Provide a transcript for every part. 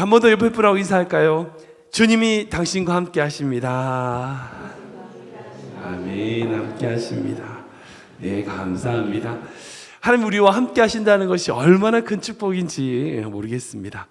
한 번 더 옆에 분하고 인사할까요? 주님이 당신과 함께 하십니다. 아멘. 함께 하십니다. 네, 감사합니다. 하나님 우리와 함께 하신다는 것이 얼마나 큰 축복인지 모르겠습니다.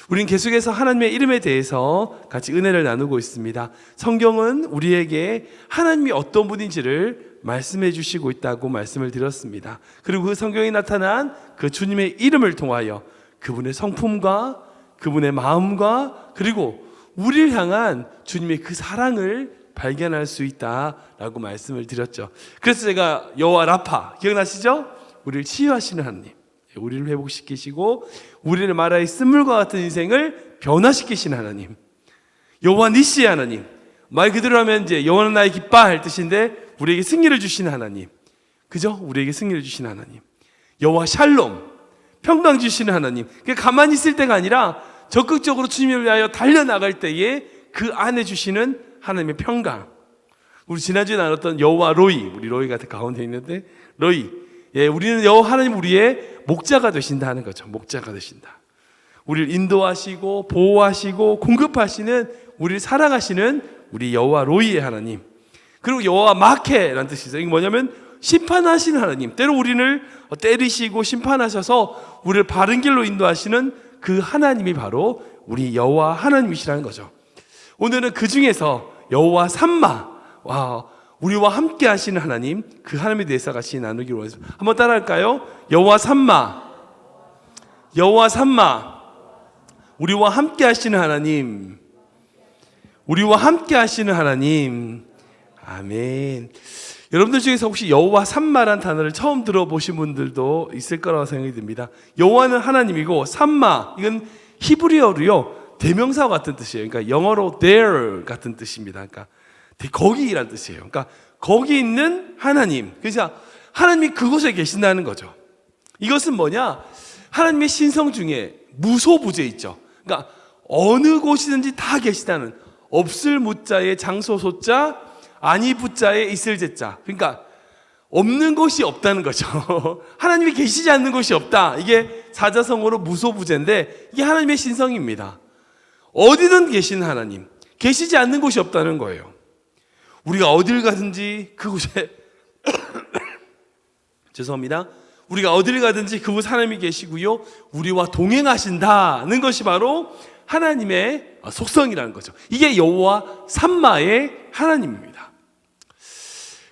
우리는 계속해서 하나님의 이름에 대해서 같이 은혜를 나누고 있습니다. 성경은 우리에게 하나님이 어떤 분인지를 말씀해 주시고 있다고 말씀을 드렸습니다. 그리고 그 성경에 나타난 그 주님의 이름을 통하여 그분의 성품과 그분의 마음과 그리고 우리를 향한 주님의 그 사랑을 발견할 수 있다라고 말씀을 드렸죠. 그래서 제가 여호와 라파 기억나시죠? 우리를 치유하시는 하나님, 우리를 회복시키시고 우리를 마라의 쓴물과 같은 인생을 변화시키시는 하나님, 여호와 니시의 하나님, 말 그대로 하면 이제 여호와는 나의 기뻐할 뜻인데 우리에게 승리를 주시는 하나님, 그죠? 우리에게 승리를 주시는 하나님, 여호와 샬롬, 평강 주시는 하나님. 가만히 있을 때가 아니라 적극적으로 주님을 위하여 달려나갈 때에 그 안에 주시는 하나님의 평강. 우리 지난주에 나눴던 여호와 로이, 우리 로이가 가운데 있는데 로이, 예, 우리는 여호와 하나님 우리의 목자가 되신다는 거죠. 목자가 되신다. 우리를 인도하시고 보호하시고 공급하시는, 우리를 사랑하시는 우리 여호와 로이의 하나님. 그리고 여호와 마케라는 뜻이 있어요. 이게 뭐냐면 심판하시는 하나님. 때로 우리를 때리시고 심판하셔서 우리를 바른 길로 인도하시는 그 하나님이 바로 우리 여호와 하나님이시라는 거죠. 오늘은 그 중에서 여호와 삼마, 우리와 함께 하시는 하나님, 그 하나님에 대해서 같이 나누기로 원했습니다. 한번 따라할까요? 여호와 삼마, 여호와 삼마, 우리와 함께 하시는 하나님, 우리와 함께 하시는 하나님. 아멘. 여러분들 중에서 혹시 여호와 삼마란 단어를 처음 들어보신 분들도 있을 거라고 생각이 듭니다. 여호와는 하나님이고 삼마, 이건 히브리어로요 대명사와 같은 뜻이에요. 그러니까 영어로 there 같은 뜻입니다. 그러니까 거기란 뜻이에요. 그러니까 거기 있는 하나님. 그래서 하나님이 그곳에 계신다는 거죠. 이것은 뭐냐? 하나님의 신성 중에 무소부재 있죠. 그러니까 어느 곳이든지 다 계시다는, 없을 무자에 장소 소자, 아니 부자에 있을 제자. 그러니까 없는 곳이 없다는 거죠. 하나님이 계시지 않는 곳이 없다. 이게 사자성어로 무소부재인데 이게 하나님의 신성입니다. 어디든 계시는 하나님, 계시지 않는 곳이 없다는 거예요. 우리가 어딜 가든지 그곳에 죄송합니다. 우리가 어딜 가든지 그곳 하나님이 계시고요, 우리와 동행하신다는 것이 바로 하나님의 속성이라는 거죠. 이게 여호와 삼마의 하나님입니다.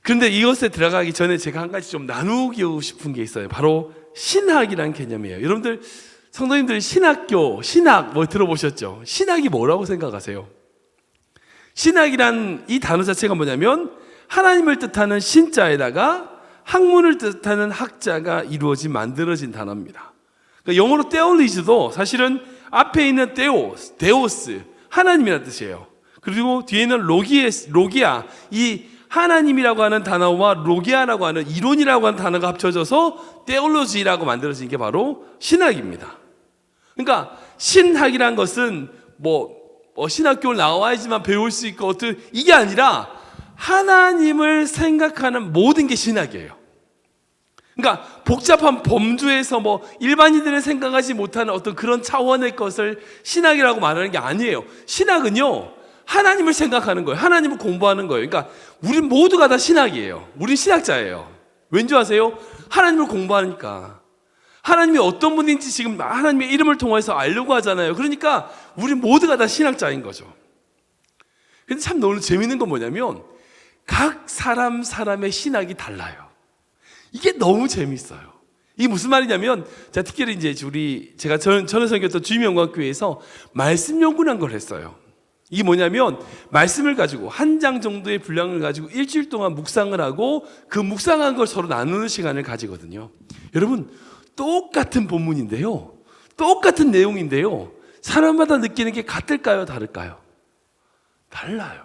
그런데 이것에 들어가기 전에 제가 한 가지 좀 나누고 싶은 게 있어요. 바로 신학이라는 개념이에요. 여러분들 성도님들 신학교, 신학 뭐 들어보셨죠? 신학이 뭐라고 생각하세요? 신학이란 이 단어 자체가 뭐냐면 하나님을 뜻하는 신자에다가 학문을 뜻하는 학자가 이루어진, 만들어진 단어입니다. 그러니까 영어로 theology도 사실은 앞에 있는 데오스, 하나님이라는 뜻이에요. 그리고 뒤에는 로기아, 이 하나님이라고 하는 단어와 로기아라고 하는 이론이라고 하는 단어가 합쳐져서 theology라고 만들어진 게 바로 신학입니다. 그러니까 신학이란 것은 신학교를 나와야지만 배울 수 있고 이게 아니라 하나님을 생각하는 모든 게 신학이에요. 그러니까 복잡한 범주에서 일반인들은 생각하지 못하는 어떤 그런 차원의 것을 신학이라고 말하는 게 아니에요. 신학은요, 하나님을 생각하는 거예요. 하나님을 공부하는 거예요. 그러니까 우린 모두가 다 신학이에요. 우린 신학자예요. 왠지 아세요? 하나님을 공부하니까. 하나님이 어떤 분인지 지금 하나님의 이름을 통해서 알려고 하잖아요. 그러니까 우리 모두가 다 신학자인 거죠. 근데 참 너무 재밌는 건 뭐냐면 각 사람의 신학이 달라요. 이게 너무 재밌어요. 이게 무슨 말이냐면, 특별히 이제 제가 전에 섬겼던 주임영광교회에서 말씀 연구란 걸 했어요. 이게 뭐냐면 말씀을 가지고 한 장 정도의 분량을 가지고 일주일 동안 묵상을 하고 그 묵상한 걸 서로 나누는 시간을 가지거든요. 여러분, 똑같은 본문인데요, 똑같은 내용인데요, 사람마다 느끼는 게 같을까요, 다를까요? 달라요.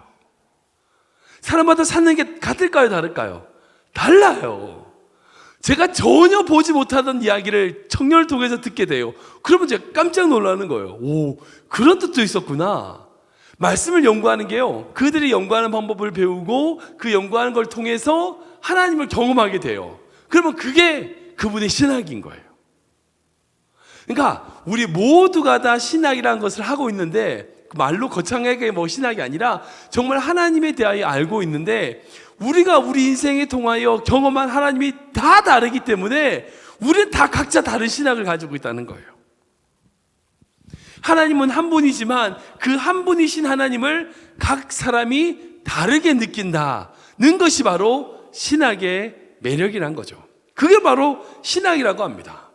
사람마다 사는 게 같을까요, 다를까요? 달라요. 제가 전혀 보지 못하던 이야기를 청년을 통해서 듣게 돼요. 그러면 제가 깜짝 놀라는 거예요. 오, 그런 뜻도 있었구나. 말씀을 연구하는 게요, 그들이 연구하는 방법을 배우고 그 연구하는 걸 통해서 하나님을 경험하게 돼요. 그러면 그게 그분의 신학인 거예요. 그러니까 우리 모두가 다 신학이라는 것을 하고 있는데, 말로 거창하게 뭐 신학이 아니라 정말 하나님에 대하여 알고 있는데, 우리가 우리 인생에 통하여 경험한 하나님이 다 다르기 때문에 우리는 다 각자 다른 신학을 가지고 있다는 거예요. 하나님은 한 분이지만 그 한 분이신 하나님을 각 사람이 다르게 느낀다는 것이 바로 신학의 매력이란 거죠. 그게 바로 신학이라고 합니다.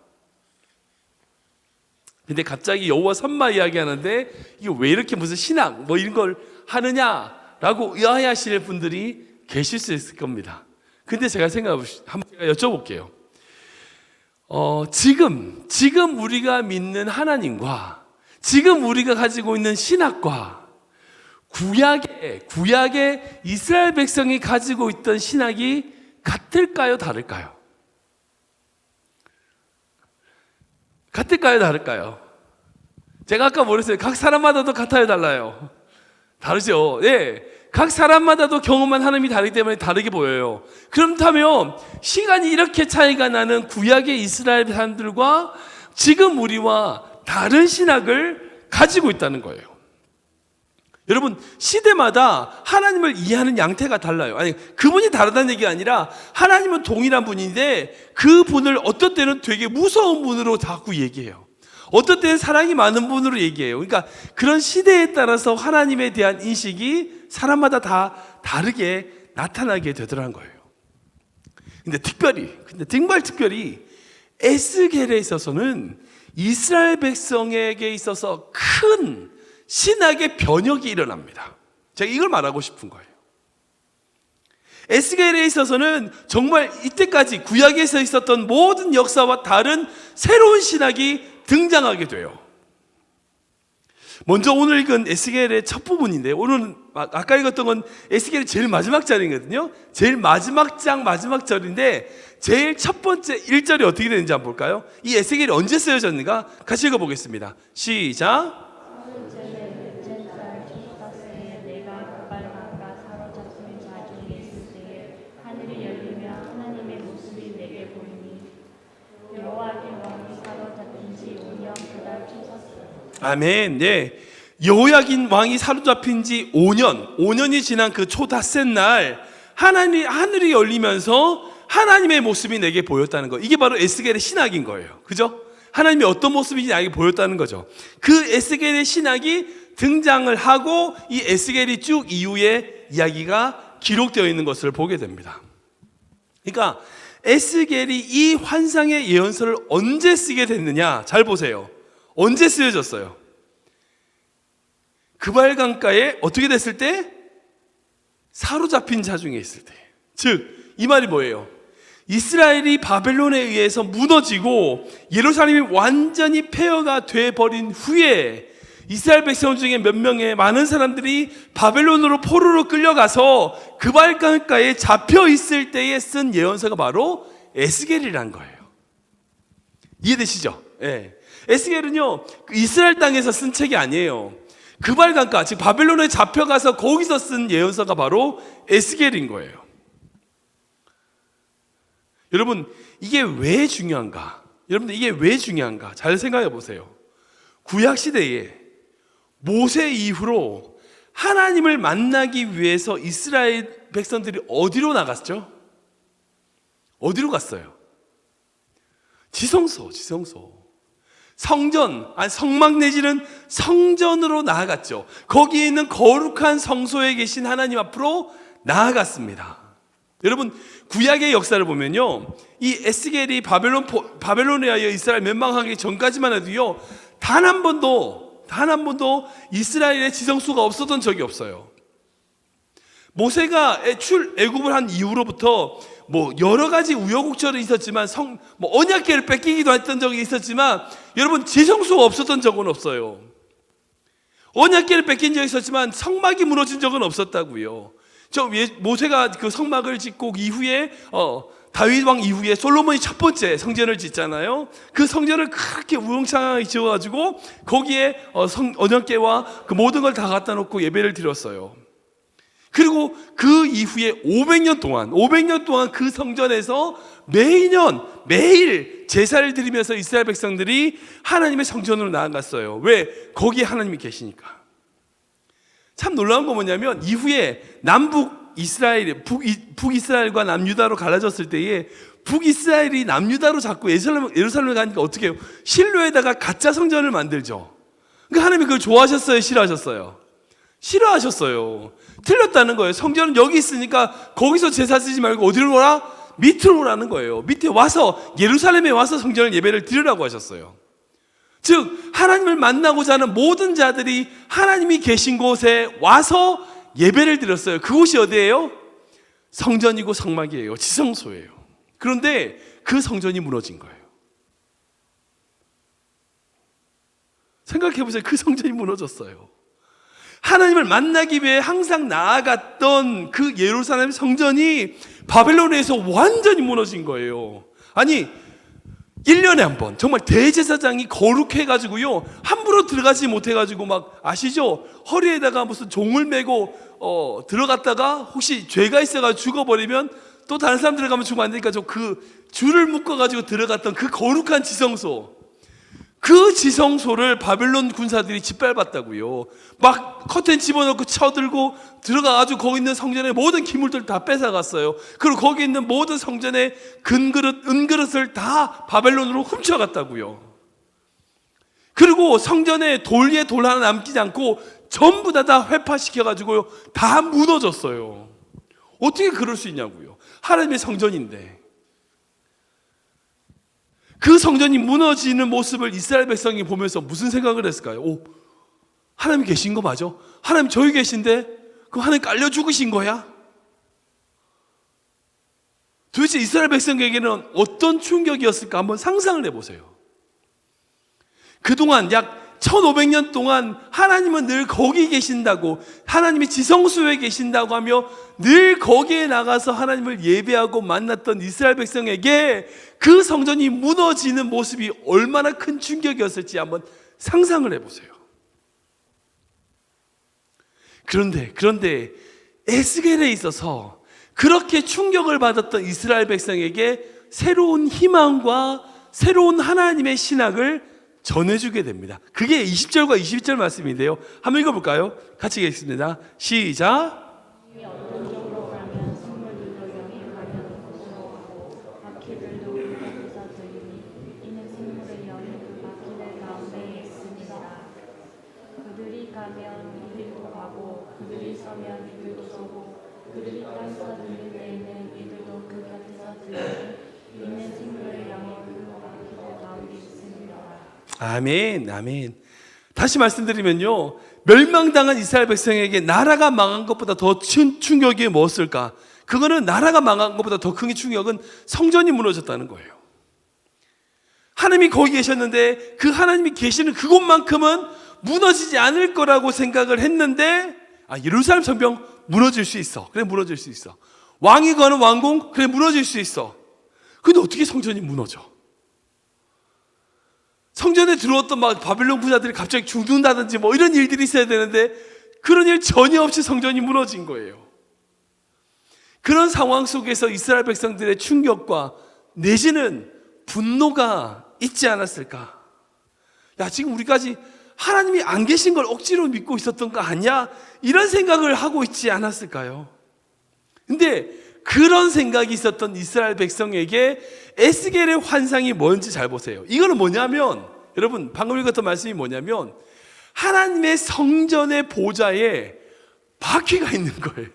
근데 갑자기 여호와 선마 이야기하는데 이거 왜 이렇게 무슨 신학 뭐 이런 걸 하느냐라고 의아해하실 분들이 계실 수 있을 겁니다. 근데 제가 한번 여쭤볼게요. 지금 우리가 믿는 하나님과 지금 우리가 가지고 있는 신학과 구약의 이스라엘 백성이 가지고 있던 신학이 같을까요? 다를까요? 같을까요? 다를까요? 제가 아까 뭐랬어요? 각 사람마다도 같아요? 달라요? 다르죠? 예. 각 사람마다도 경험한 하나님이 다르기 때문에 다르게 보여요. 그렇다면 시간이 이렇게 차이가 나는 구약의 이스라엘 사람들과 지금 우리와 다른 신학을 가지고 있다는 거예요. 여러분, 시대마다 하나님을 이해하는 양태가 달라요. 아니, 그분이 다르다는 얘기가 아니라 하나님은 동일한 분인데 그 분을 어떤 때는 되게 무서운 분으로 자꾸 얘기해요. 어떤 때는 사랑이 많은 분으로 얘기해요. 그러니까 그런 시대에 따라서 하나님에 대한 인식이 사람마다 다 다르게 나타나게 되더라는 거예요. 근데 정말 특별히 에스겔에 있어서는 이스라엘 백성에게 있어서 큰 신학의 변혁이 일어납니다. 제가 이걸 말하고 싶은 거예요. 에스겔에 있어서는 정말 이때까지 구약에서 있었던 모든 역사와 다른 새로운 신학이 등장하게 돼요. 먼저 오늘 읽은 에스겔의 첫 부분인데, 오늘은 아까 읽었던 건 에스겔의 제일 마지막 절이거든요. 제일 마지막 장 마지막 절인데 제일 첫 번째 1절이 어떻게 되는지 한번 볼까요? 이 에스겔이 언제 쓰여졌는가? 같이 읽어보겠습니다. 시작. 아멘. 네. 여호야긴 왕이 사로잡힌 지 5년이 지난 그 초닷새 날 하늘이 열리면서 하나님의 모습이 내게 보였다는 거. 이게 바로 에스겔의 신학인 거예요. 그죠? 하나님이 어떤 모습인지 나에게 보였다는 거죠. 그 에스겔의 신학이 등장을 하고 이 에스겔이 쭉 이후에 이야기가 기록되어 있는 것을 보게 됩니다. 그러니까 에스겔이 이 환상의 예언서를 언제 쓰게 됐느냐? 잘 보세요. 언제 쓰여졌어요? 그발강가에 어떻게 됐을 때? 사로잡힌 자 중에 있을 때. 즉, 이 말이 뭐예요? 이스라엘이 바벨론에 의해서 무너지고 예루살렘이 완전히 폐허가 돼버린 후에 이스라엘 백성 중에 몇 명의 많은 사람들이 바벨론으로 포로로 끌려가서 그발강가에 잡혀 있을 때에 쓴 예언서가 바로 에스겔이란 거예요. 이해되시죠? 예. 에스겔은요, 이스라엘 땅에서 쓴 책이 아니에요. 그발강가, 즉 바벨론에 잡혀가서 거기서 쓴 예언서가 바로 에스겔인 거예요. 여러분, 이게 왜 중요한가? 여러분들, 이게 왜 중요한가? 잘 생각해 보세요. 구약 시대에 모세 이후로 하나님을 만나기 위해서 이스라엘 백성들이 어디로 나갔죠? 어디로 갔어요? 지성소. 성전, 성막 내지는 성전으로 나아갔죠. 거기에 있는 거룩한 성소에 계신 하나님 앞으로 나아갔습니다. 여러분, 구약의 역사를 보면요, 이 에스겔이 바벨론에 의하여 이스라엘 멸망하기 전까지만 해도요, 단 한 번도 이스라엘의 지성소가 없었던 적이 없어요. 모세가 애굽을 한 이후로부터 뭐 여러 가지 우여곡절이 있었지만 언약궤를 뺏기기도 했던 적이 있었지만, 여러분, 지성소가 없었던 적은 없어요. 언약궤를 뺏긴 적이 있었지만 성막이 무너진 적은 없었다고요. 모세가 그 성막을 짓고 이후에 다윗 왕 이후에 솔로몬이 첫 번째 성전을 짓잖아요. 그 성전을 그렇게 우렁창하게 지어가지고 거기에 언약궤와 그 모든 걸 다 갖다 놓고 예배를 드렸어요. 그리고 그 이후에 500년 동안 그 성전에서 매일 제사를 드리면서 이스라엘 백성들이 하나님의 성전으로 나아갔어요. 왜? 거기에 하나님이 계시니까. 참 놀라운 건 뭐냐면 이후에 북이스라엘과 남유다로 갈라졌을 때에 북이스라엘이 남유다로 자꾸 예루살렘을 가니까 어떻게 해요? 실로에다가 가짜 성전을 만들죠. 그러니까 하나님이 그걸 좋아하셨어요? 싫어하셨어요? 싫어하셨어요. 틀렸다는 거예요. 성전은 여기 있으니까 거기서 제사 쓰지 말고 어디로 오라? 밑으로 오라는 거예요. 밑에 와서 예루살렘에 와서 성전을 예배를 드리라고 하셨어요. 즉 하나님을 만나고자 하는 모든 자들이 하나님이 계신 곳에 와서 예배를 드렸어요. 그곳이 어디예요? 성전이고 성막이에요. 지성소예요. 그런데 그 성전이 무너진 거예요. 생각해보세요. 그 성전이 무너졌어요. 하나님을 만나기 위해 항상 나아갔던 그 예루살렘 성전이 바벨론에서 완전히 무너진 거예요. 아니 1년에 한 번 정말 대제사장이 거룩해가지고요 함부로 들어가지 못해가지고 막 아시죠? 허리에다가 무슨 종을 메고 들어갔다가 혹시 죄가 있어가지고 죽어버리면 또 다른 사람 들어가면 죽으면 안 되니까 그 줄을 묶어가지고 들어갔던 그 거룩한 지성소, 그 지성소를 바벨론 군사들이 짓밟았다고요. 막 커튼 집어넣고 쳐들고 들어가가지고 거기 있는 성전의 모든 기물들 다 뺏어갔어요. 그리고 거기 있는 모든 성전의 은그릇을 다 바벨론으로 훔쳐갔다고요. 그리고 성전에 돌 위에 돌 하나 남기지 않고 전부 다 회파시켜가지고요 다 무너졌어요. 어떻게 그럴 수 있냐고요. 하나님의 성전인데. 그 성전이 무너지는 모습을 이스라엘 백성이 보면서 무슨 생각을 했을까요? 하나님 계신 거 맞아? 하나님 저기 계신데 그럼 하나님 깔려 죽으신 거야? 도대체 이스라엘 백성에게는 어떤 충격이었을까 한번 상상을 해보세요. 그동안 약 1500년 동안 하나님은 늘 거기 계신다고, 하나님이 지성소에 계신다고 하며 늘 거기에 나가서 하나님을 예배하고 만났던 이스라엘 백성에게 그 성전이 무너지는 모습이 얼마나 큰 충격이었을지 한번 상상을 해보세요. 그런데 에스겔에 있어서 그렇게 충격을 받았던 이스라엘 백성에게 새로운 희망과 새로운 하나님의 신학을 전해주게 됩니다. 그게 20절과 22절 말씀인데요. 한번 읽어볼까요? 같이 읽겠습니다. 시작. 그들이 가면 이들도 가고 그들이 서면 이들도 서고 그들이 땅에서 들릴 때에는 이들도 그 곁에서 들리니 있는 생물의 양의 그 바퀴들 가운데 있습니다. 아멘, 아멘. 다시 말씀드리면요, 멸망당한 이스라엘 백성에게 나라가 망한 것보다 더 큰 충격이 무엇일까? 그거는 나라가 망한 것보다 더 큰 충격은 성전이 무너졌다는 거예요. 하나님이 거기 계셨는데 그 하나님이 계시는 그곳만큼은 무너지지 않을 거라고 생각을 했는데, 예루살렘 성벽 무너질 수 있어. 그래, 무너질 수 있어. 왕이 거하는 왕궁, 그래, 무너질 수 있어. 근데 어떻게 성전이 무너져? 성전에 들어왔던 막 바벨론 부자들이 갑자기 죽는다든지 뭐 이런 일들이 있어야 되는데 그런 일 전혀 없이 성전이 무너진 거예요. 그런 상황 속에서 이스라엘 백성들의 충격과 내지는 분노가 있지 않았을까? 야, 지금 우리까지 하나님이 안 계신 걸 억지로 믿고 있었던 거 아니야? 이런 생각을 하고 있지 않았을까요? 근데 그런 생각이 있었던 이스라엘 백성에게 에스겔의 환상이 뭔지 잘 보세요. 이거는 뭐냐면, 여러분 방금 읽었던 말씀이 뭐냐면 하나님의 성전의 보좌에 바퀴가 있는 거예요.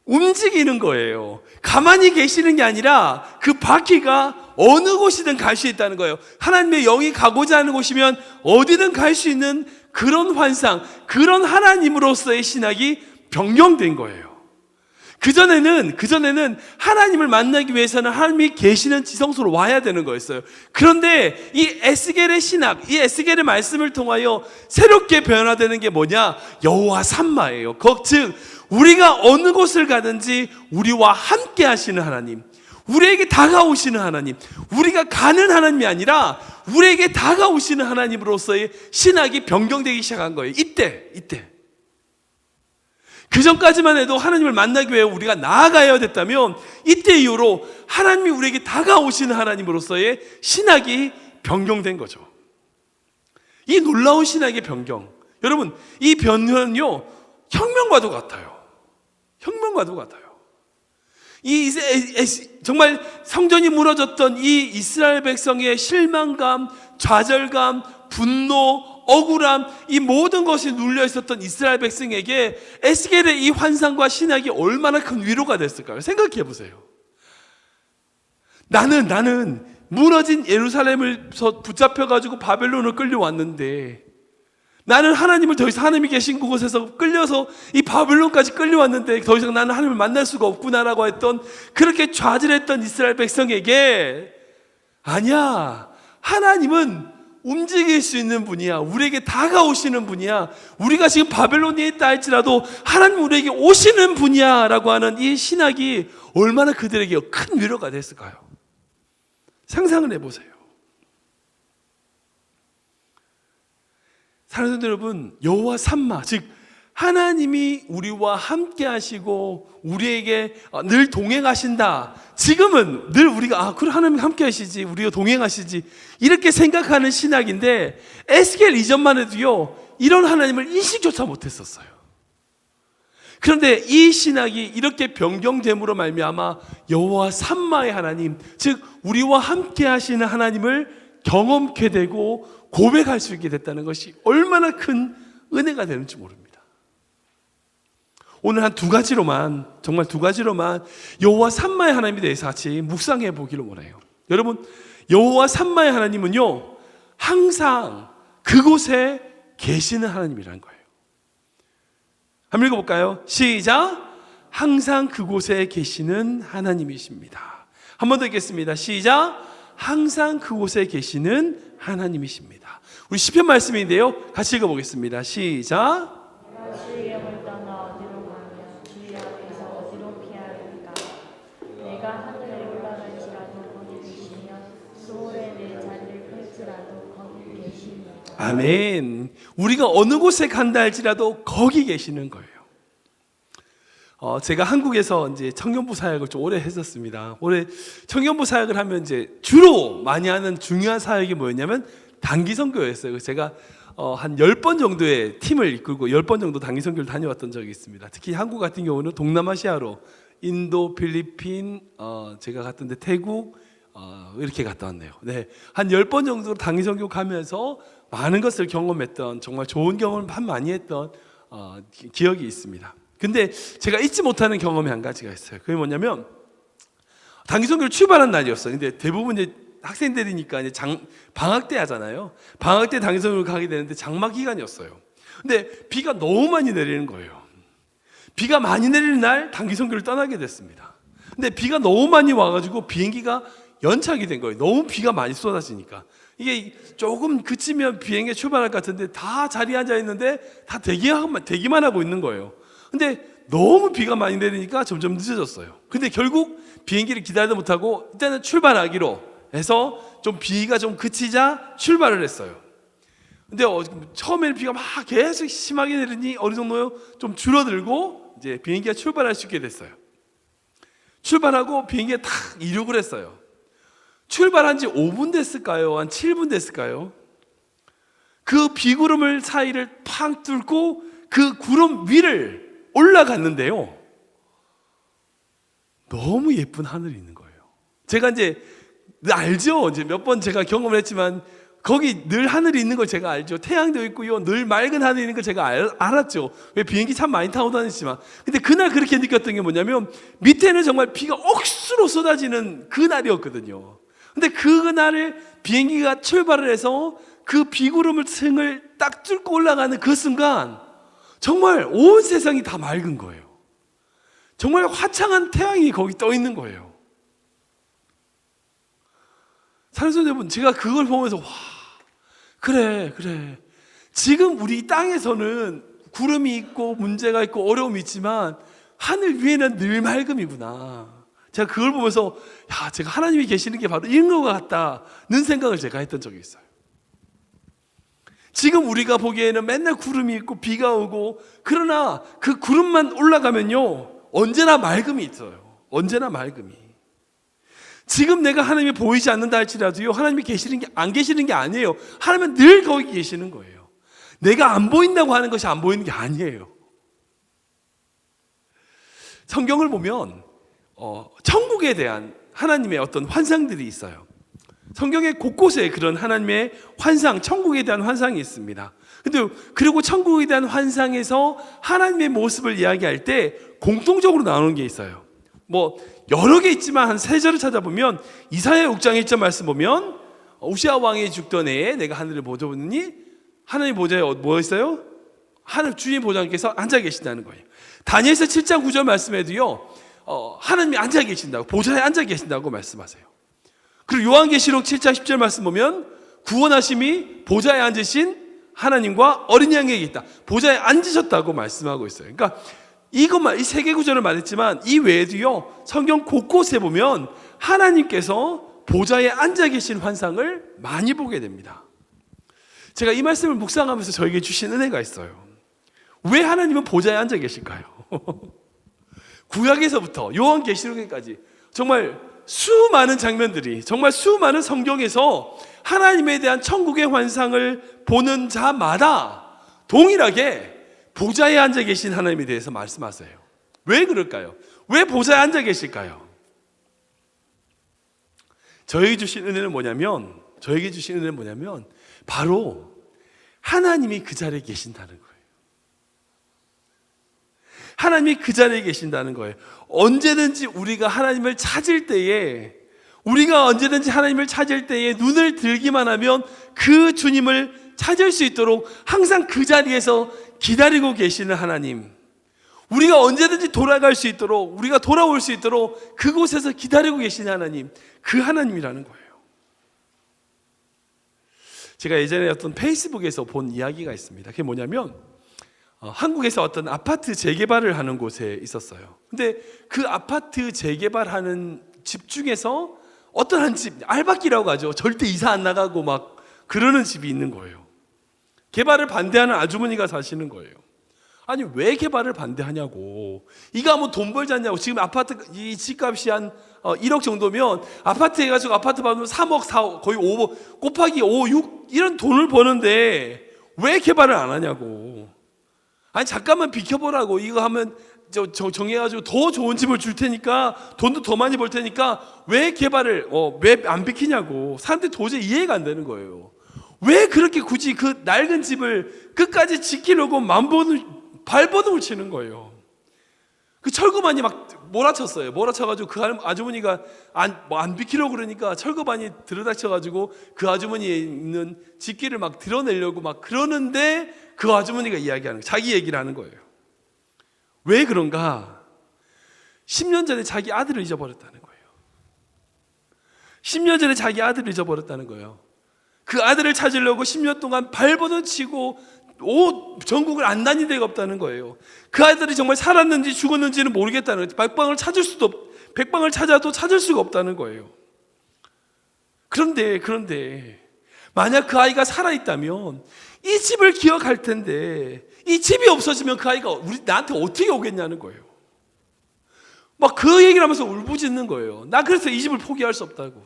움직이는 거예요. 가만히 계시는 게 아니라 그 바퀴가 어느 곳이든 갈 수 있다는 거예요. 하나님의 영이 가고자 하는 곳이면 어디든 갈 수 있는 그런 환상, 그런 하나님으로서의 신학이 변경된 거예요. 그전에는 하나님을 만나기 위해서는 하나님이 계시는 지성소로 와야 되는 거였어요. 그런데 이 에스겔의 신학, 이 에스겔의 말씀을 통하여 새롭게 변화되는 게 뭐냐? 여호와 삼마예요. 즉 우리가 어느 곳을 가든지 우리와 함께 하시는 하나님, 우리에게 다가오시는 하나님, 우리가 가는 하나님이 아니라 우리에게 다가오시는 하나님으로서의 신학이 변경되기 시작한 거예요. 이때 그 전까지만 해도 하나님을 만나기 위해 우리가 나아가야 됐다면 이때 이후로 하나님이 우리에게 다가오시는 하나님으로서의 신학이 변경된 거죠. 이 놀라운 신학의 변경, 여러분, 이 변화는요 혁명과도 같아요. 혁명과도 같아요. 정말 성전이 무너졌던 이 이스라엘 백성의 실망감, 좌절감, 분노, 억울함, 이 모든 것이 눌려 있었던 이스라엘 백성에게 에스겔의 이 환상과 신학이 얼마나 큰 위로가 됐을까요? 생각해 보세요. 나는 무너진 예루살렘에서 붙잡혀가지고 바벨론을 끌려왔는데, 나는 하나님을 더 이상 하나님이 계신 그곳에서 끌려서 이 바벨론까지 끌려왔는데 더 이상 나는 하나님을 만날 수가 없구나라고 했던, 그렇게 좌절했던 이스라엘 백성에게, 아니야, 하나님은 움직일 수 있는 분이야. 우리에게 다가오시는 분이야. 우리가 지금 바벨론에 있다 할지라도 하나님 우리에게 오시는 분이야 라고 하는 이 신학이 얼마나 그들에게 큰 위로가 됐을까요? 상상을 해보세요. 사랑하는 성도 여러분, 여호와 삼마, 즉 하나님이 우리와 함께 하시고 우리에게 늘 동행하신다. 지금은 늘 우리가 그래, 하나님이 함께 하시지, 우리가 동행하시지, 이렇게 생각하는 신학인데, 에스겔 이전만 해도요 이런 하나님을 인식조차 못했었어요. 그런데 이 신학이 이렇게 변경됨으로 말미암아 여호와 삼마의 하나님, 즉 우리와 함께 하시는 하나님을 경험케 되고 고백할 수 있게 됐다는 것이 얼마나 큰 은혜가 되는지 모릅니다. 오늘 한 두 가지로만, 정말 두 가지로만 여호와 삼마의 하나님에 대해서 같이 묵상해 보기를 원해요. 여러분, 여호와 삼마의 하나님은요 항상 그곳에 계시는 하나님이라는 거예요. 한번 읽어볼까요? 시작. 항상 그곳에 계시는 하나님이십니다. 한 번 더 읽겠습니다. 시작. 항상 그곳에 계시는 하나님이십니다. 우리 시편 말씀인데요, 같이 읽어보겠습니다. 시작. 내가 주의 영을 떠나 어디로 가며 주의 앞에서 어디로 피하리까. 내가 하늘에 올라갈지라도 거기 계시며 수월에 내 자리를 펼지라도 거기 계시며. 아멘. 우리가 어느 곳에 간다 할지라도 거기 계시는 거예요. 제가 한국에서 이제 청년부 사역을 좀 오래 했었습니다. 올해 청년부 사역을 하면 이제 주로 많이 하는 중요한 사역이 뭐였냐면 단기 선교였어요. 그래서 제가 한 10번 정도의 팀을 이끌고 10번 정도 단기 선교를 다녀왔던 적이 있습니다. 특히 한국 같은 경우는 동남아시아로 인도, 필리핀, 제가 갔던데 태국, 이렇게 갔다 왔네요. 네, 한 10번 정도 단기 선교 가면서 많은 것을 경험했던, 정말 좋은 경험을 많이 했던 기억이 있습니다. 근데 제가 잊지 못하는 경험이 한 가지가 있어요. 그게 뭐냐면 단기 선교를 출발한 날이었어요. 근데 대부분 이제 학생들이니까 이제 방학 때 하잖아요. 방학 때 단기 선교를 가게 되는데 장마 기간이었어요. 근데 비가 너무 많이 내리는 거예요. 비가 많이 내리는 날 단기 선교를 떠나게 됐습니다. 근데 비가 너무 많이 와가지고 비행기가 연착이 된 거예요. 너무 비가 많이 쏟아지니까. 이게 조금 그치면 비행기 출발할 것 같은데 다 자리에 앉아 있는데 다 대기만 하고 있는 거예요. 근데 너무 비가 많이 내리니까 점점 늦어졌어요. 근데 결국 비행기를 기다리다 못하고 일단은 출발하기로 해서 좀 비가 좀 그치자 출발을 했어요. 근데 처음에는 비가 막 계속 심하게 내리니 어느 정도 좀 줄어들고 이제 비행기가 출발할 수 있게 됐어요. 출발하고 비행기가 탁 이륙을 했어요. 출발한 지 5분 됐을까요? 한 7분 됐을까요? 그 비구름을 사이를 팡 뚫고 그 구름 위를 올라갔는데요, 너무 예쁜 하늘이 있는 거예요. 제가 이제 알죠. 이제 몇 번 제가 경험을 했지만 거기 늘 하늘이 있는 걸 제가 알죠. 태양도 있고요, 늘 맑은 하늘이 있는 걸 제가 알았죠. 왜 비행기 참 많이 타고 다녔지만. 근데 그날 그렇게 느꼈던 게 뭐냐면 밑에는 정말 비가 억수로 쏟아지는 그 날이었거든요. 근데 그날에 비행기가 출발을 해서 그 비구름을 층을 딱 뚫고 올라가는 그 순간 정말 온 세상이 다 맑은 거예요. 정말 화창한 태양이 거기 떠 있는 거예요. 사랑하는 여러분, 제가 그걸 보면서 와, 그래. 지금 우리 땅에서는 구름이 있고 문제가 있고 어려움이 있지만 하늘 위에는 늘 맑음이구나. 제가 그걸 보면서 제가 하나님이 계시는 게 바로 이런 것 같다는 생각을 제가 했던 적이 있어요. 지금 우리가 보기에는 맨날 구름이 있고 비가 오고, 그러나 그 구름만 올라가면요 언제나 맑음이 있어요. 언제나 맑음이. 지금 내가 하나님이 보이지 않는다 할지라도요, 하나님이 안 계시는 게 아니에요. 하나님은 늘 거기 계시는 거예요. 내가 안 보인다고 하는 것이 안 보이는 게 아니에요. 성경을 보면 천국에 대한 하나님의 어떤 환상들이 있어요. 성경의 곳곳에 그런 하나님의 환상, 천국에 대한 환상이 있습니다. 근데 그리고 천국에 대한 환상에서 하나님의 모습을 이야기할 때 공통적으로 나오는 게 있어요. 뭐 여러 개 있지만 한 3절을 찾아보면, 이사야 6장 1절 말씀 보면 우시아 왕이 죽던 해에 내가 하늘을 보더니 하나님 보좌에 뭐 있어요? 하늘 주님 보좌님께서 앉아 계신다는 거예요. 다니엘서 7장 9절 말씀에도요, 하나님이 앉아 계신다고, 보좌에 앉아 계신다고 말씀하세요. 그리고 요한계시록 7장 10절 말씀 보면 구원하심이 보좌에 앉으신 하나님과 어린 양에게 있다. 보좌에 앉으셨다고 말씀하고 있어요. 그러니까 이것만, 이 3개 구절을 말했지만 이 외에도요, 성경 곳곳에 보면 하나님께서 보좌에 앉아 계신 환상을 많이 보게 됩니다. 제가 이 말씀을 묵상하면서 저에게 주신 은혜가 있어요. 왜 하나님은 보좌에 앉아 계실까요? 구약에서부터 요한계시록에까지 정말 수많은 장면들이, 정말 수많은 성경에서 하나님에 대한 천국의 환상을 보는 자마다 동일하게 보좌에 앉아 계신 하나님에 대해서 말씀하세요. 왜 그럴까요? 왜 보좌에 앉아 계실까요? 저에게 주신 은혜는 뭐냐면 바로 하나님이 그 자리에 계신다는 거예요. 하나님이 그 자리에 계신다는 거예요. 언제든지 우리가 하나님을 찾을 때에, 눈을 들기만 하면 그 주님을 찾을 수 있도록 항상 그 자리에서 기다리고 계시는 하나님, 우리가 언제든지 돌아갈 수 있도록, 우리가 돌아올 수 있도록 그곳에서 기다리고 계시는 하나님, 그 하나님이라는 거예요. 제가 예전에 어떤 페이스북에서 본 이야기가 있습니다. 그게 뭐냐면 한국에서 어떤 아파트 재개발을 하는 곳에 있었어요. 근데 그 아파트 재개발하는 집 중에서 어떤 한 집, 알박기라고 하죠. 절대 이사 안 나가고 막 그러는 집이 있는 거예요. 개발을 반대하는 아주머니가 사시는 거예요. 아니 왜 개발을 반대하냐고. 이거 하면 돈 벌지 않냐고. 지금 아파트 이 집값이 한 1억 정도면 아파트 해가지고 아파트 받으면 3억 4억 거의 5 곱하기 5, 6 이런 돈을 버는데 왜 개발을 안 하냐고. 아니 잠깐만 비켜보라고. 이거 하면 정해가지고 더 좋은 집을 줄 테니까, 돈도 더 많이 벌 테니까 왜 개발을 왜 안 비키냐고. 사람들이 도저히 이해가 안 되는 거예요. 왜 그렇게 굳이 그 낡은 집을 끝까지 지키려고 발버둥을 치는 거예요. 그 철거반이 막 몰아쳤어요. 몰아쳐가지고 그 아주머니가 안 비키려고 그러니까 철거반이 들어닥쳐가지고 그 아주머니에 있는 집기를 막 드러내려고 막 그러는데, 그 아주머니가 이야기하는 거예요. 자기 얘기를 하는 거예요. 왜 그런가? 10년 전에 자기 아들을 잊어버렸다는 거예요. 10년 전에 자기 아들을 잊어버렸다는 거예요. 그 아들을 찾으려고 10년 동안 발버둥 치고 전국을 안 다닌 데가 없다는 거예요. 그 아들이 정말 살았는지 죽었는지는 모르겠다는 거예요. 백방을 찾아도 찾을 수가 없다는 거예요. 그런데 만약 그 아이가 살아있다면 이 집을 기억할 텐데, 이 집이 없어지면 그 아이가 나한테 어떻게 오겠냐는 거예요. 막 그 얘기를 하면서 울부짖는 거예요. 나 그래서 이 집을 포기할 수 없다고.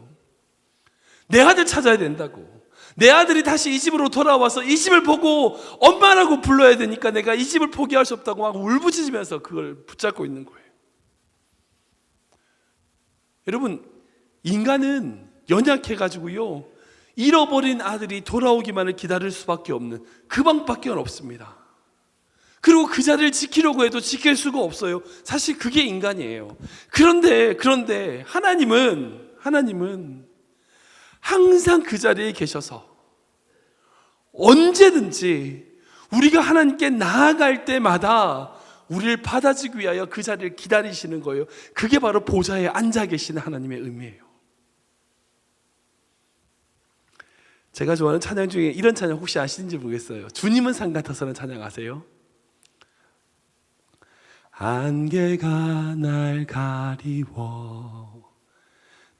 내 아들 찾아야 된다고. 내 아들이 다시 이 집으로 돌아와서 이 집을 보고 엄마라고 불러야 되니까 내가 이 집을 포기할 수 없다고 막 울부짖으면서 그걸 붙잡고 있는 거예요. 여러분, 인간은 연약해가지고요, 잃어버린 아들이 돌아오기만을 기다릴 수밖에 없는, 그 방밖에 없습니다. 그리고 그 자리를 지키려고 해도 지킬 수가 없어요. 사실 그게 인간이에요. 그런데 하나님은 항상 그 자리에 계셔서 언제든지 우리가 하나님께 나아갈 때마다 우리를 받아주기 위하여 그 자리를 기다리시는 거예요. 그게 바로 보좌에 앉아 계시는 하나님의 의미예요. 제가 좋아하는 찬양 중에 이런 찬양 혹시 아시는지 모르겠어요. 주님은 산 같아서는 찬양 아세요? 안개가 날 가리워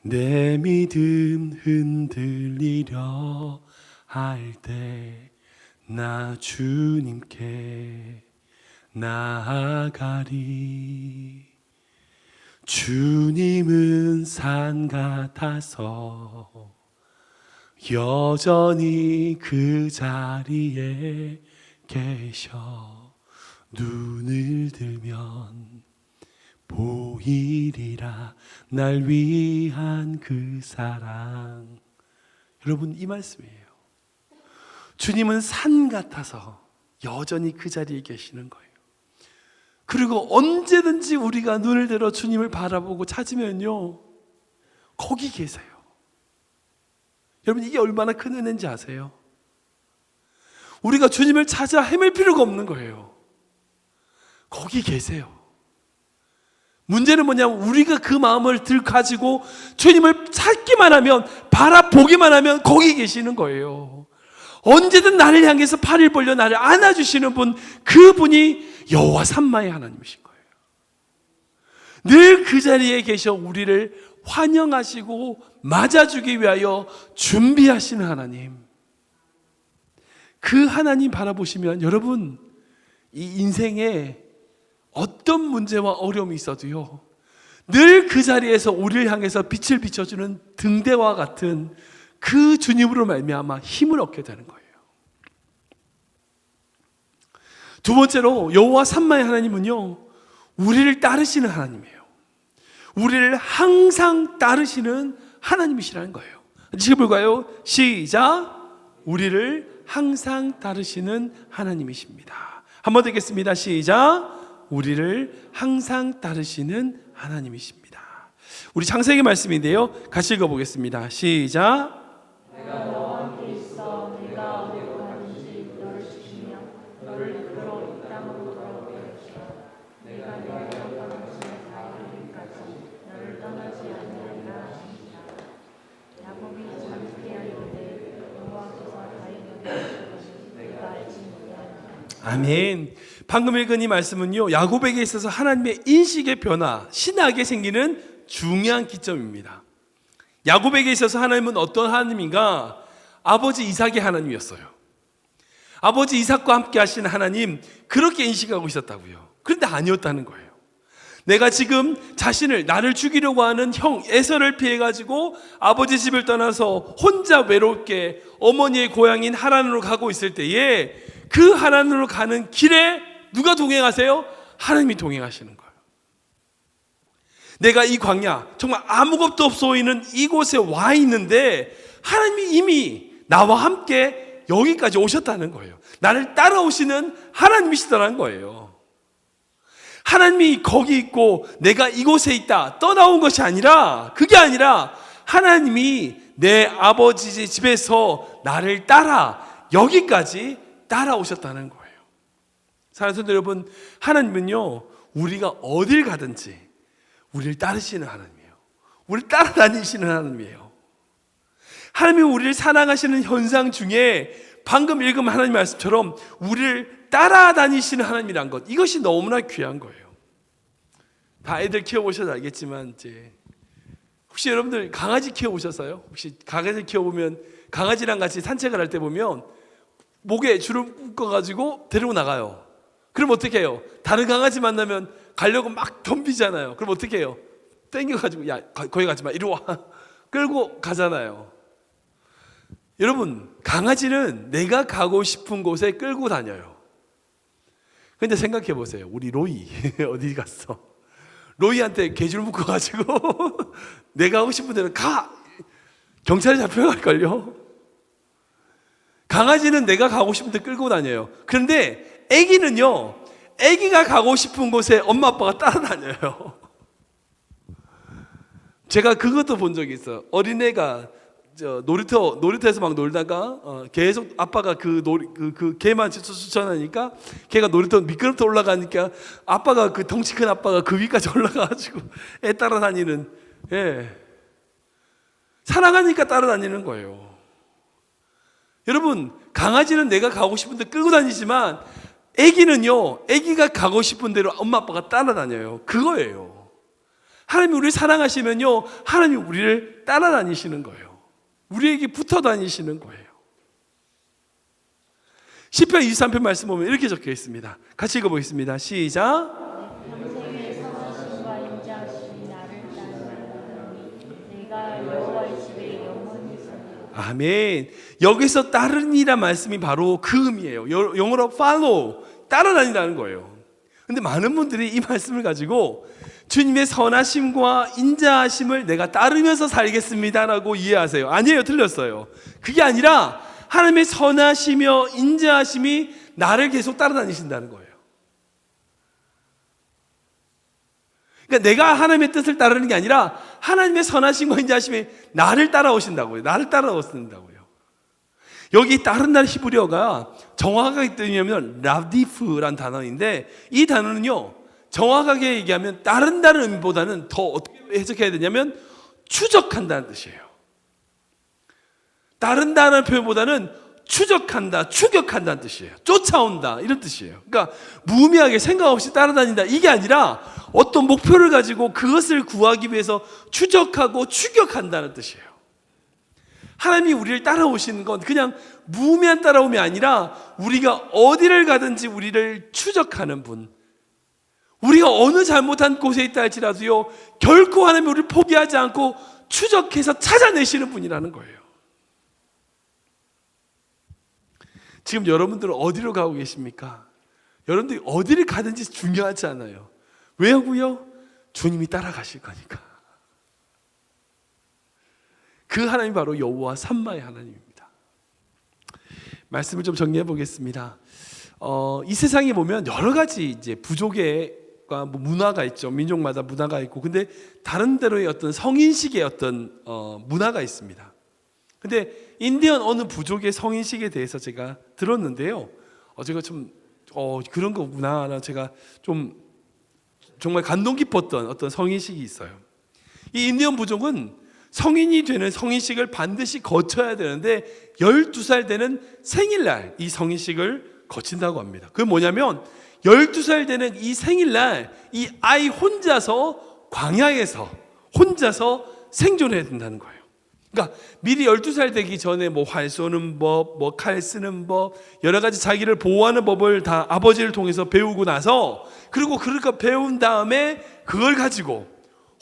내 믿음 흔들리려 할 때 나 주님께 나아가리. 주님은 산 같아서 여전히 그 자리에 계셔. 눈을 들면 보이리라 날 위한 그 사랑. 여러분, 이 말씀이에요. 주님은 산 같아서 여전히 그 자리에 계시는 거예요. 그리고 언제든지 우리가 눈을 들어 주님을 바라보고 찾으면요, 거기 계세요. 여러분, 이게 얼마나 큰 은혜인지 아세요? 우리가 주님을 찾아 헤맬 필요가 없는 거예요. 거기 계세요. 문제는 뭐냐면 우리가 그 마음을 가지고 주님을 찾기만 하면, 바라보기만 하면 거기 계시는 거예요. 언제든 나를 향해서 팔을 벌려 나를 안아주시는 분, 그분이 여호와 삼마의 하나님이신 거예요. 늘 그 자리에 계셔 우리를 환영하시고 맞아주기 위하여 준비하시는 하나님. 그 하나님 바라보시면 여러분, 이 인생에 어떤 문제와 어려움이 있어도요, 늘 그 자리에서 우리를 향해서 빛을 비춰주는 등대와 같은 그 주님으로 말미암아 힘을 얻게 되는 거예요. 두 번째로, 여호와 삼마의 하나님은요, 우리를 따르시는 하나님이에요. 우리를 항상 따르시는 하나님이시라는 거예요. 지금 볼까요? 시작. 우리를 항상 따르시는 하나님이십니다. 한 번 더 읽겠습니다. 시작. 우리를 항상 따르시는 하나님이십니다. 우리 창세기 말씀인데요, 같이 읽어보겠습니다. 시작. 내가 너와 함께 있어 내가 어디로 가든지 너를 지키며 너를 이끌어 이 땅으로 돌아오게 하시어 내가 너를 떠난 곳에 다 이르기까지 너를 떠나지 아니하리라 하십니다. 야곱이 잠잠히 이르되 여호와께서 다행하게 하시거든 내가 알지 못하노라. 아멘. 방금 읽은 이 말씀은요, 야곱에게 있어서 하나님의 인식의 변화, 신학에 생기는 중요한 기점입니다. 야곱에게 있어서 하나님은 어떤 하나님인가? 아버지 이삭의 하나님이었어요. 아버지 이삭과 함께 하시는 하나님, 그렇게 인식하고 있었다고요. 그런데 아니었다는 거예요. 내가 지금 자신을, 나를 죽이려고 하는 형 에서를 피해가지고 아버지 집을 떠나서 혼자 외롭게 어머니의 고향인 하란으로 가고 있을 때에, 그 하란으로 가는 길에 누가 동행하세요? 하나님이 동행하시는 거예요. 내가 이 광야, 정말 아무것도 없어 보이는 이곳에 와 있는데 하나님이 이미 나와 함께 여기까지 오셨다는 거예요. 나를 따라오시는 하나님이시다는 거예요. 하나님이 거기 있고 내가 이곳에 있다, 떠나온 것이 아니라, 그게 아니라 하나님이 내 아버지 집에서 나를 따라 여기까지 따라오셨다는 거예요. 사랑하는 성도 여러분, 하나님은요, 우리가 어딜 가든지 우리를 따르시는 하나님이에요. 우리를 따라다니시는 하나님이에요. 하나님이 우리를 사랑하시는 현상 중에 방금 읽은 하나님 말씀처럼 우리를 따라다니시는 하나님이란 것, 이것이 너무나 귀한 거예요. 다 애들 키워보셔서 알겠지만, 이제 혹시 여러분들 강아지 키워보셨어요? 혹시 강아지 키워보면, 강아지랑 같이 산책을 할 때 보면 목에 줄을 묶어가지고 데리고 나가요. 그럼 어떻게 해요? 다른 강아지 만나면 가려고 막 덤비잖아요. 그럼 어떻게 해요? 땡겨가지고, 야, 거기 가지 마, 이리 와. 끌고 가잖아요. 여러분, 강아지는 내가 가고 싶은 곳에 끌고 다녀요. 근데 생각해 보세요. 우리 로이 어디 갔어? 로이한테 개줄 묶어가지고 내가 하고 싶은 데로 가! 경찰에 잡혀갈걸요? 강아지는 내가 가고 싶은 데 끌고 다녀요. 그런데 애기는요, 애기가 가고 싶은 곳에 엄마 아빠가 따라다녀요. 제가 그것도 본 적이 있어요. 어린애가 놀이터에서 막 놀다가 계속 아빠가 그 개만 추천하니까 걔가 놀이터 미끄럼틀 올라가니까 아빠가, 그 덩치 큰 아빠가 그 위까지 올라가가지고 애 따라다니는, 예, 사랑하니까 따라다니는 거예요. 여러분, 강아지는 내가 가고 싶은 데 끌고 다니지만 애기는요, 애기가 가고 싶은 대로 엄마 아빠가 따라다녀요. 그거예요. 하나님이 우리를 사랑하시면요, 하나님이 우리를 따라다니시는 거예요. 우리에게 붙어 다니시는 거예요. 시편 23편 말씀 보면 이렇게 적혀 있습니다. 같이 읽어보겠습니다. 시작. 평생의 선하심과 인자하심이 나를 따르니 내가 여호와의 집에 영원히 있으리라. 아멘. 여기서 따르니란 말씀이 바로 그 의미예요. 영어로 follow, 따라다니라는 거예요. 근데 많은 분들이 이 말씀을 가지고 주님의 선하심과 인자하심을 내가 따르면서 살겠습니다라고 이해하세요. 아니에요. 틀렸어요. 그게 아니라 하나님의 선하시며 인자하심이 나를 계속 따라다니신다는 거예요. 그러니까 내가 하나님의 뜻을 따르는 게 아니라 하나님의 선하심과 인자하심이 나를 따라오신다고요. 나를 따라오신다고요. 여기 따른다는 히브리어가 정확하게 뜨냐면 라디프란 단어인데, 이 단어는요 정확하게 얘기하면 따른다는 의미보다는 더 어떻게 해석해야 되냐면 추적한다는 뜻이에요. 따른다는 표현보다는 추적한다, 추격한다는 뜻이에요. 쫓아온다 이런 뜻이에요. 그러니까 무의미하게 생각 없이 따라다닌다 이게 아니라 어떤 목표를 가지고 그것을 구하기 위해서 추적하고 추격한다는 뜻이에요. 하나님이 우리를 따라오시는 건 그냥 무의미한 따라옴이 아니라 우리가 어디를 가든지 우리를 추적하는 분, 우리가 어느 잘못한 곳에 있다 할지라도요 결코 하나님이 우리를 포기하지 않고 추적해서 찾아내시는 분이라는 거예요. 지금 여러분들은 어디로 가고 계십니까? 여러분들이 어디를 가든지 중요하지 않아요. 왜냐고요? 주님이 따라가실 거니까. 그 하나님이 바로 여호와 삼마의 하나님입니다. 말씀을 좀 정리해 보겠습니다. 이 세상에 보면 여러 가지 이제 부족의과 문화가 있죠. 민족마다 문화가 있고, 근데 다른 데로의 어떤 성인식의 어떤 문화가 있습니다. 근데 인디언 어느 부족의 성인식에 대해서 제가 들었는데요. 제가 좀 그런 거구나. 제가 좀 정말 감동 깊었던 어떤 성인식이 있어요. 이 인디언 부족은 성인이 되는 성인식을 반드시 거쳐야 되는데 12살 되는 생일날 이 성인식을 거친다고 합니다. 그게 뭐냐면 12살 되는 이 생일날 이 아이 혼자서 광야에서 혼자서 생존해야 된다는 거예요. 그러니까 미리 12살 되기 전에 뭐 활 쏘는 법, 뭐 칼 쓰는 법, 여러 가지 자기를 보호하는 법을 다 아버지를 통해서 배우고 나서, 그리고 그걸 배운 다음에 그걸 가지고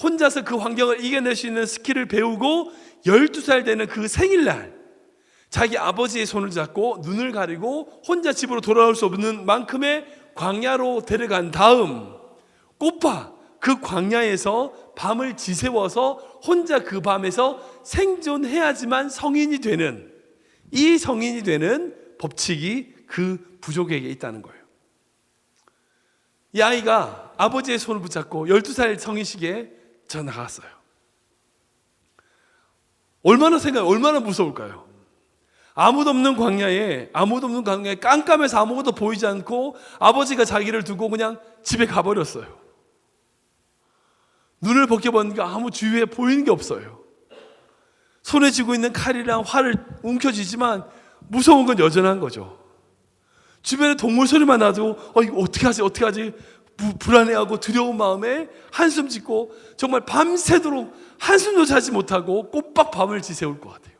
혼자서 그 환경을 이겨낼 수 있는 스킬을 배우고 12살 되는 그 생일날 자기 아버지의 손을 잡고 눈을 가리고 혼자 집으로 돌아올 수 없는 만큼의 광야로 데려간 다음 꽃파 그 광야에서 밤을 지새워서 혼자 그 밤에서 생존해야지만 성인이 되는, 이 성인이 되는 법칙이 그 부족에게 있다는 거예요. 이 아이가 아버지의 손을 붙잡고 12살 성인식에 저 나갔어요. 얼마나 무서울까요? 아무도 없는 광야에 깜깜해서 아무것도 보이지 않고 아버지가 자기를 두고 그냥 집에 가버렸어요. 눈을 벗겨보니까 아무 주위에 보이는 게 없어요. 손에 쥐고 있는 칼이랑 활을 움켜쥐지만 무서운 건 여전한 거죠. 주변에 동물 소리만 나도 이거 어떻게 하지 불안해하고 두려운 마음에 한숨 짓고 정말 밤새도록 한숨도 자지 못하고 꼬박 밤을 지새울 것 같아요.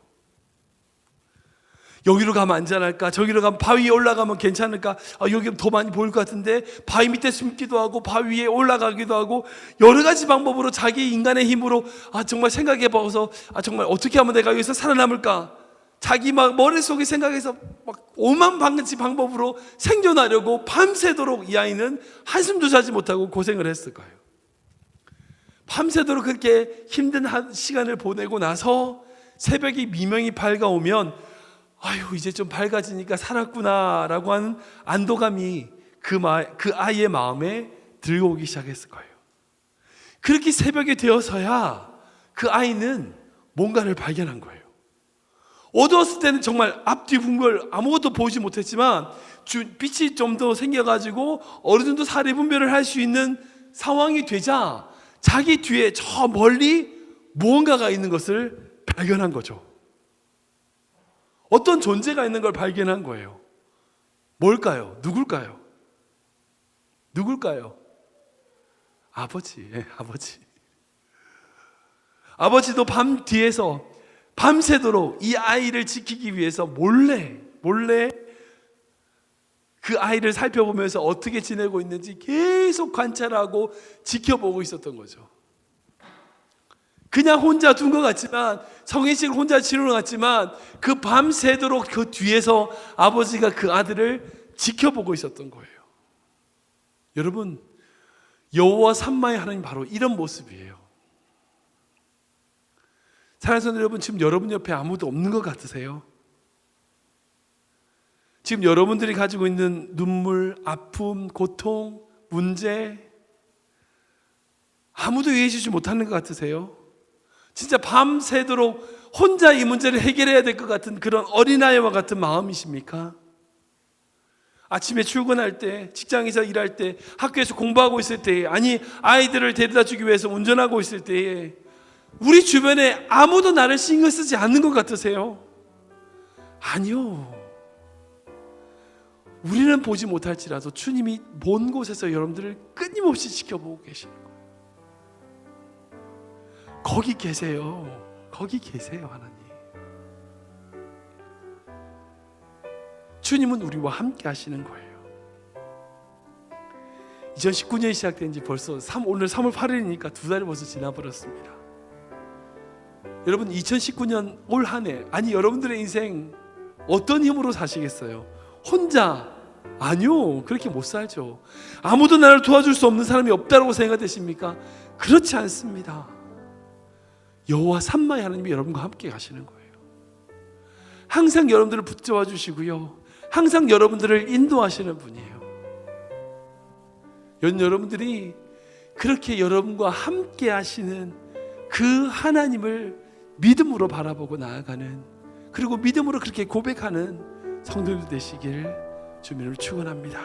여기로 가면 안전할까? 저기로 가면 바위에 올라가면 괜찮을까? 여기 더 많이 보일 것 같은데 바위 밑에 숨기도 하고 바위 위에 올라가기도 하고 여러 가지 방법으로 자기 인간의 힘으로 정말 생각해봐서 정말 어떻게 하면 내가 여기서 살아남을까? 자기 막 머릿속에 생각해서 막 오만 방지 방법으로 생존하려고 밤새도록 이 아이는 한숨도 자지 못하고 고생을 했을 거예요. 밤새도록 그렇게 힘든 시간을 보내고 나서 새벽이 미명이 밝아오면 이제 좀 밝아지니까 살았구나라고 하는 안도감이 그 아이의 마음에 들어오기 시작했을 거예요. 그렇게 새벽이 되어서야 그 아이는 뭔가를 발견한 거예요. 어두웠을 때는 정말 앞뒤 분별 아무것도 보이지 못했지만 빛이 좀 더 생겨가지고 어느 정도 사리 분별을 할 수 있는 상황이 되자 자기 뒤에 저 멀리 무언가가 있는 것을 발견한 거죠. 어떤 존재가 있는 걸 발견한 거예요. 뭘까요? 누굴까요? 아버지. 아버지도 밤 뒤에서 밤새도록 이 아이를 지키기 위해서 몰래 그 아이를 살펴보면서 어떻게 지내고 있는지 계속 관찰하고 지켜보고 있었던 거죠. 그냥 혼자 둔 것 같지만, 성인식을 혼자 치르는 것 같지만, 그 밤새도록 그 뒤에서 아버지가 그 아들을 지켜보고 있었던 거예요. 여러분, 여호와 삼마의 하나님 바로 이런 모습이에요. 사랑하는 성도 여러분, 지금 여러분 옆에 아무도 없는 것 같으세요? 지금 여러분들이 가지고 있는 눈물, 아픔, 고통, 문제 아무도 이해해 주지 못하는 것 같으세요? 진짜 밤새도록 혼자 이 문제를 해결해야 될 것 같은 그런 어린아이와 같은 마음이십니까? 아침에 출근할 때, 직장에서 일할 때, 학교에서 공부하고 있을 때, 아니 아이들을 데려다 주기 위해서 운전하고 있을 때에 우리 주변에 아무도 나를 신경 쓰지 않는 것 같으세요? 아니요. 우리는 보지 못할지라도 주님이 먼 곳에서 여러분들을 끊임없이 지켜보고 계시는 거예요. 거기 계세요. 거기 계세요, 하나님. 주님은 우리와 함께 하시는 거예요. 2019년이 시작된 지 벌써 오늘 3월 8일이니까 2달이 벌써 지나버렸습니다. 여러분, 2019년 올 한 해, 아니 여러분들의 인생 어떤 힘으로 사시겠어요? 혼자? 아니요, 그렇게 못 살죠. 아무도 나를 도와줄 수 없는 사람이 없다고 생각되십니까? 그렇지 않습니다. 여호와 삼마의 하나님이 여러분과 함께 가시는 거예요. 항상 여러분들을 붙잡아 주시고요, 항상 여러분들을 인도하시는 분이에요. 여러분들이 그렇게 여러분과 함께 하시는 그 하나님을 믿음으로 바라보고 나아가는, 그리고 믿음으로 그렇게 고백하는 성도들 되시길 주님을 축원합니다.